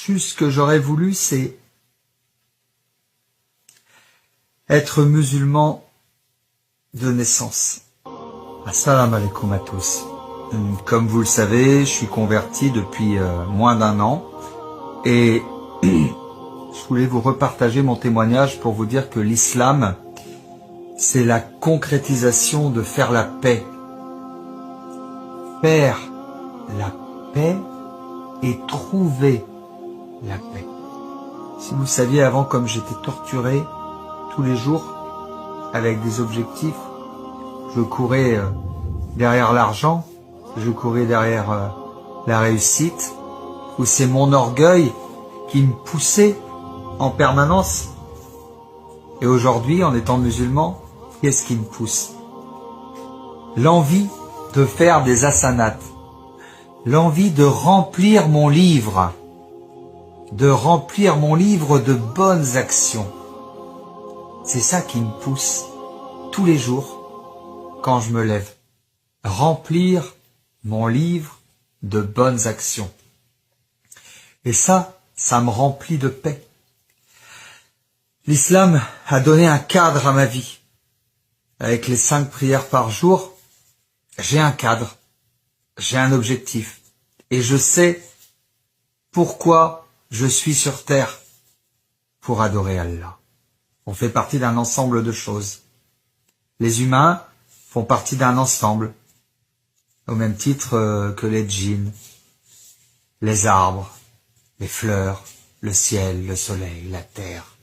Juste ce que j'aurais voulu, c'est être musulman de naissance. Assalamu alaikum à tous. Comme vous le savez, je suis converti depuis moins d'1 an et je voulais vous repartager mon témoignage pour vous dire que l'islam, c'est la concrétisation de faire la paix. Faire la paix et trouver la paix. Si vous saviez avant comme j'étais torturé tous les jours avec des objectifs, je courais derrière l'argent, je courais derrière la réussite, où c'est mon orgueil qui me poussait en permanence. Et aujourd'hui, en étant musulman, qu'est-ce qui me pousse? L'envie de faire des hasanats, l'envie de remplir mon livre de bonnes actions. C'est ça qui me pousse tous les jours quand je me lève. Remplir mon livre de bonnes actions. Et ça me remplit de paix. L'islam a donné un cadre à ma vie. Avec les 5 prières par jour, j'ai un cadre, j'ai un objectif. Et je sais pourquoi je suis sur terre, pour adorer Allah. On fait partie d'un ensemble de choses. Les humains font partie d'un ensemble, au même titre que les djinns, les arbres, les fleurs, le ciel, le soleil, la terre,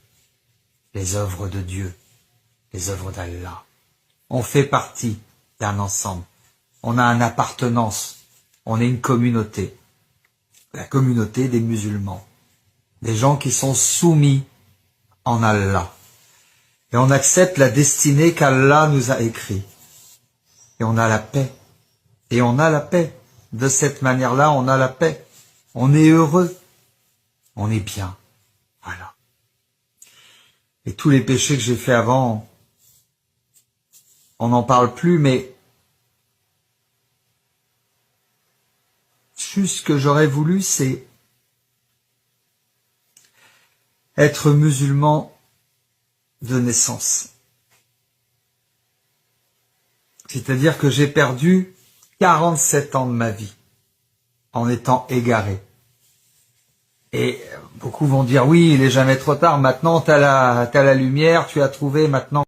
les œuvres de Dieu, les œuvres d'Allah. On fait partie d'un ensemble. On a une appartenance. On est une communauté. La communauté des musulmans. Des gens qui sont soumis en Allah. Et on accepte la destinée qu'Allah nous a écrite. Et on a la paix. Et on a la paix. De cette manière-là, on a la paix. On est heureux. On est bien. Voilà. Et tous les péchés que j'ai faits avant, on n'en parle plus, mais juste ce que j'aurais voulu, c'est être musulman de naissance. C'est-à-dire que j'ai perdu 47 ans de ma vie en étant égaré. Et beaucoup vont dire, oui, il est jamais trop tard, maintenant t'as la lumière, tu as trouvé maintenant